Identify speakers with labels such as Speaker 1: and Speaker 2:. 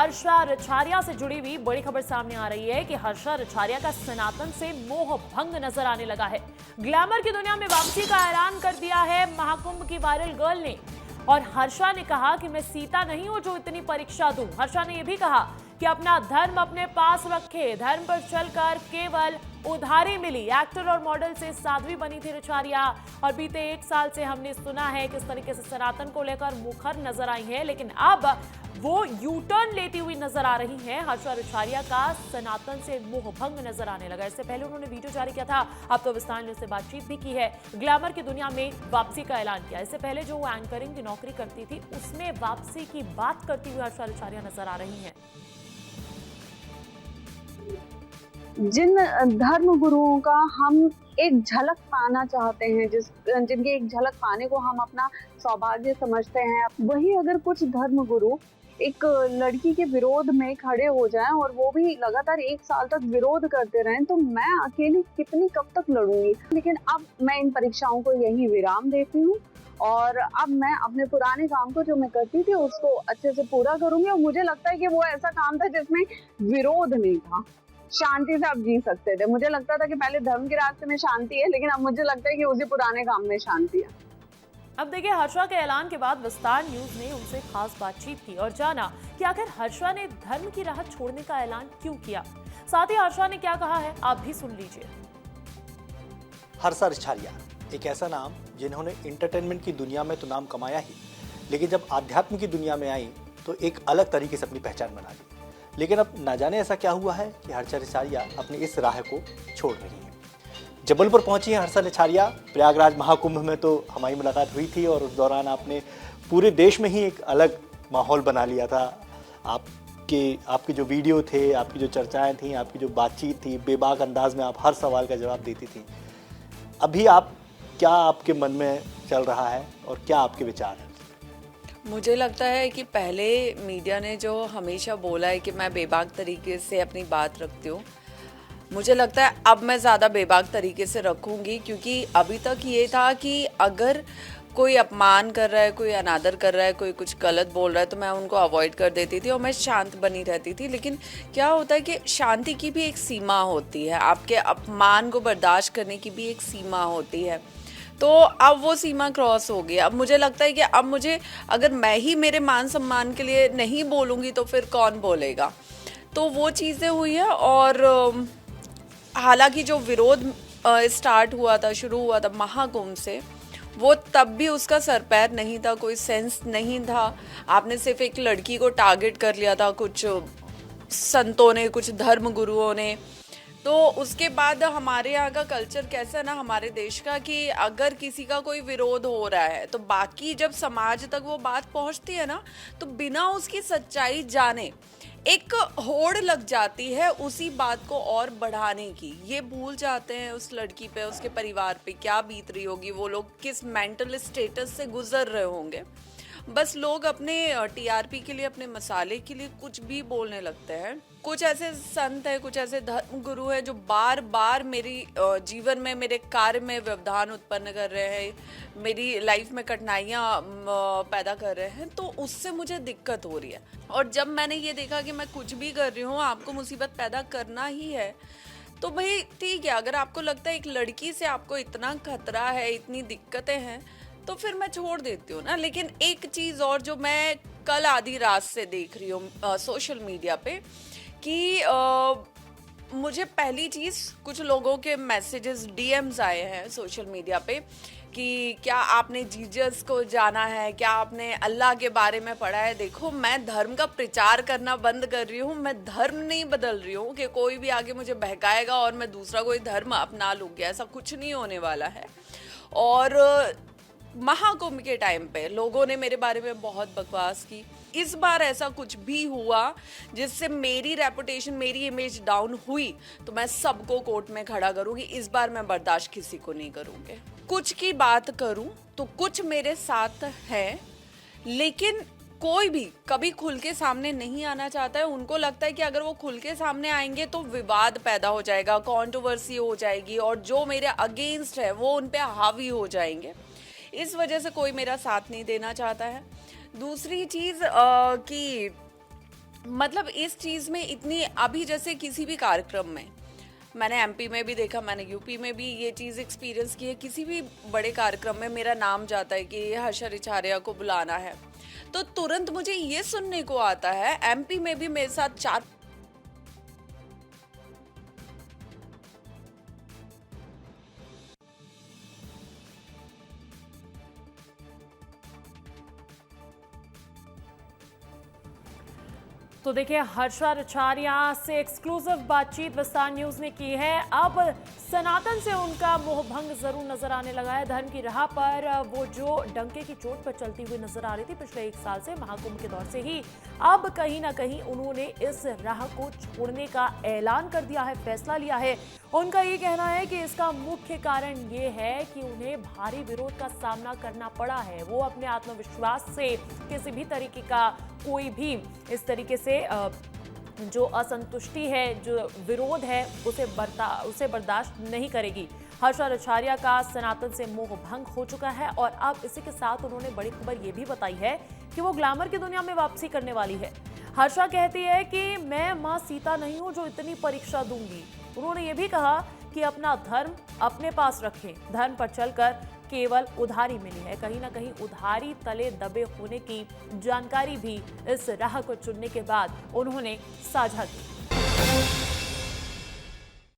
Speaker 1: हर्षा रछारिया से जुड़ी हुई बड़ी खबर सामने आ रही है कि हर्षा रछारिया का सनातन से मोह भंग नजर आने लगा है। ग्लैमर की दुनिया में वापसी का ऐलान कर दिया है महाकुंभ की वायरल गर्ल ने। और हर्षा ने कहा कि मैं सीता नहीं हूं जो इतनी परीक्षा दूं। हर्षा ने यह भी कहा कि अपना धर्म अपने पास रखे, धर्म पर चलकर केवल उधारी मिली। एक्टर और मॉडल से साध्वी बनी थी रछारिया और बीते 1 साल से हमने सुना है किस तरीके से सनातन को लेकर मुखर नजर आई है, लेकिन अब वो यू टर्न लेती हुई नजर आ रही हैं। हर्षा रछारिया का सनातन से मोह भंग नजर आने लगा। इससे पहले उन्होंने वीडियो जारी किया था, अब तो विस्तार ने उससे बातचीत भी की है। ग्लैमर की दुनिया में वापसी का ऐलान किया। इससे पहले जो एंकरिंग की नौकरी करती थी उसमें वापसी की बात करती हुई हर्षा रछारिया नजर आ रही हैं।
Speaker 2: जिन धर्म गुरुओं का हम एक झलक पाना चाहते हैं, जिनके एक झलक पाने को हम अपना सौभाग्य समझते हैं, वही अगर कुछ धर्म गुरु एक लड़की के विरोध में खड़े हो जाएं और वो भी लगातार 1 साल तक विरोध करते रहें, तो मैं अकेली कितनी कब तक लड़ूंगी। लेकिन अब मैं इन परीक्षाओं को यही विराम देती हूँ और अब मैं अपने पुराने काम को जो मैं करती थी उसको अच्छे से पूरा करूंगी। और मुझे लगता है कि वो ऐसा काम था जिसमें विरोध नहीं था, शांति से आप जी सकते थे। मुझे लगता था कि पहले धर्म के रास्ते में शांति है, लेकिन अब मुझे लगता है कि उसी पुराने काम में शांति है।
Speaker 1: अब देखिए, हर्षा के ऐलान के बाद विस्तार न्यूज ने उनसे खास बातचीत की और जाना कि आखिर हर्षा ने धर्म की राह छोड़ने का ऐलान क्यों किया। साथ ही हर्षा ने क्या कहा है, आप भी सुन लीजिए।
Speaker 3: हर्षा रछारिया एक ऐसा नाम जिन्होंने एंटरटेनमेंट की दुनिया में तो नाम कमाया ही, लेकिन जब आध्यात्म की दुनिया में आई तो एक अलग तरीके से अपनी पहचान बना ली। लेकिन अब ना जाने ऐसा क्या हुआ है कि हर्षा रछारिया अपनी इस राह को छोड़ रही हैं। जबलपुर पहुंची हैं हर्षा रछारिया। प्रयागराज महाकुंभ में तो हमारी मुलाकात हुई थी और उस दौरान आपने पूरे देश में ही एक अलग माहौल बना लिया था। आपके जो वीडियो थे, आपकी जो चर्चाएं थी, आपकी जो बातचीत थी, बेबाक अंदाज में आप हर सवाल का जवाब देती थी। अभी क्या आपके मन में चल रहा है और क्या आपके विचार हैं?
Speaker 4: मुझे लगता है कि पहले मीडिया ने जो हमेशा बोला है कि मैं बेबाक तरीके से अपनी बात रखती हूँ, मुझे लगता है अब मैं ज़्यादा बेबाक तरीके से रखूँगी। क्योंकि अभी तक ये था कि अगर कोई अपमान कर रहा है, कोई अनादर कर रहा है, कोई कुछ गलत बोल रहा है तो मैं उनको अवॉइड कर देती थी और मैं शांत बनी रहती थी। लेकिन क्या होता है कि शांति की भी एक सीमा होती है, आपके अपमान को बर्दाश्त करने की भी एक सीमा होती है। तो अब वो सीमा क्रॉस हो गई। अब मुझे लगता है कि अब मुझे, अगर मैं ही मेरे मान सम्मान के लिए नहीं बोलूँगी तो फिर कौन बोलेगा। तो वो चीज़ें हुई है। और हालांकि जो विरोध स्टार्ट हुआ था, शुरू हुआ था महाकुंभ से, वो तब भी उसका सर पैर नहीं था, कोई सेंस नहीं था। आपने सिर्फ एक लड़की को टारगेट कर लिया था, कुछ संतों ने, कुछ धर्म गुरुओं ने। तो उसके बाद हमारे यहाँ का कल्चर कैसा है ना, हमारे देश का, कि अगर किसी का कोई विरोध हो रहा है तो बाकी जब समाज तक वो बात पहुँचती है ना, तो बिना उसकी सच्चाई जाने एक होड़ लग जाती है उसी बात को और बढ़ाने की। ये भूल जाते हैं उस लड़की पे, उसके परिवार पे क्या बीत रही होगी, वो लोग किस मेंटल स्टेटस से गुजर रहे होंगे। बस लोग अपने टीआरपी के लिए, अपने मसाले के लिए कुछ भी बोलने लगते हैं। कुछ ऐसे संत हैं, कुछ ऐसे धर्म गुरु हैं जो बार बार मेरी जीवन में, मेरे कार्य में व्यवधान उत्पन्न कर रहे हैं, मेरी लाइफ में कठिनाइयाँ पैदा कर रहे हैं। तो उससे मुझे दिक्कत हो रही है। और जब मैंने ये देखा कि मैं कुछ भी कर रही हूँ, आपको मुसीबत पैदा करना ही है, तो भाई ठीक है। अगर आपको लगता है एक लड़की से आपको इतना खतरा है, इतनी दिक्कतें हैं, तो फिर मैं छोड़ देती हूँ ना। लेकिन एक चीज़ और जो मैं कल आधी रात से देख रही हूँ सोशल मीडिया पे, कि मुझे पहली चीज़, कुछ लोगों के मैसेजेस, डीएम्स आए हैं सोशल मीडिया पे कि क्या आपने जीसस को जाना है, क्या आपने अल्लाह के बारे में पढ़ा है। देखो, मैं धर्म का प्रचार करना बंद कर रही हूँ, मैं धर्म नहीं बदल रही हूँ कि कोई भी आगे मुझे बहकाएगा और मैं दूसरा कोई धर्म अपना लूँगी। ऐसा कुछ नहीं होने वाला है। और महाकुंभ के टाइम पे लोगों ने मेरे बारे में बहुत बकवास की। इस बार ऐसा कुछ भी हुआ जिससे मेरी रेपुटेशन, मेरी इमेज डाउन हुई, तो मैं सबको कोर्ट में खड़ा करूंगी। इस बार मैं बर्दाश्त किसी को नहीं करूंगी। कुछ की बात करूं तो कुछ मेरे साथ है, लेकिन कोई भी कभी खुल के सामने नहीं आना चाहता है। उनको लगता है कि अगर वो खुल के सामने आएंगे तो विवाद पैदा हो जाएगा, कंट्रोवर्सी हो जाएगी और जो मेरे अगेंस्ट है वो उन पे हावी हो जाएंगे। इस वजह से कोई मेरा साथ नहीं देना चाहता है। दूसरी चीज़ कि मतलब इस चीज में इतनी, अभी जैसे किसी भी कार्यक्रम में, मैंने एमपी में भी देखा, मैंने यूपी में भी ये चीज एक्सपीरियंस की है, किसी भी बड़े कार्यक्रम में मेरा नाम जाता है कि हर्षा रिछारिया को बुलाना है, तो तुरंत मुझे ये सुनने को आता है, एमपी में भी मेरे साथ 4
Speaker 1: तो देखिए, हर्षा रिछारिया से एक्सक्लूसिव बातचीत विस्तार न्यूज ने की है। अब सनातन से उनका मोहभंग जरूर नजर आने लगा है। धर्म की राह पर वो जो डंके की चोट पर चलती हुई नजर आ रही थी पिछले 1 साल से, महाकुंभ के दौर से ही, अब कहीं ना कहीं उन्होंने इस राह को छोड़ने का ऐलान कर दिया है, फैसला लिया है। उनका ये कहना है कि इसका मुख्य कारण ये है कि उन्हें भारी विरोध का सामना करना पड़ा है। वो अपने आत्मविश्वास से किसी भी तरीके का, कोई भी इस तरीके से जो असंतुष्टि है, जो विरोध है, उसे बर्दाश्त नहीं करेगी। हर्षा रिछारिया का सनातन से मोह भंग हो चुका है और अब इसी के साथ उन्होंने बड़ी खबर ये भी बताई है कि वो ग्लैमर की दुनिया में वापसी करने वाली है। हर्षा कहती है कि मैं मां सीता नहीं हूं जो इतनी परीक्षा दूंगी। उन्होंने ये भी कहा कि अपना धर्म अपने पास रखें, धर्म पर चलकर केवल उधारी मिली है। कहीं ना कहीं उधारी तले दबे होने की जानकारी भी इस राह को चुनने के बाद उन्होंने साझा की।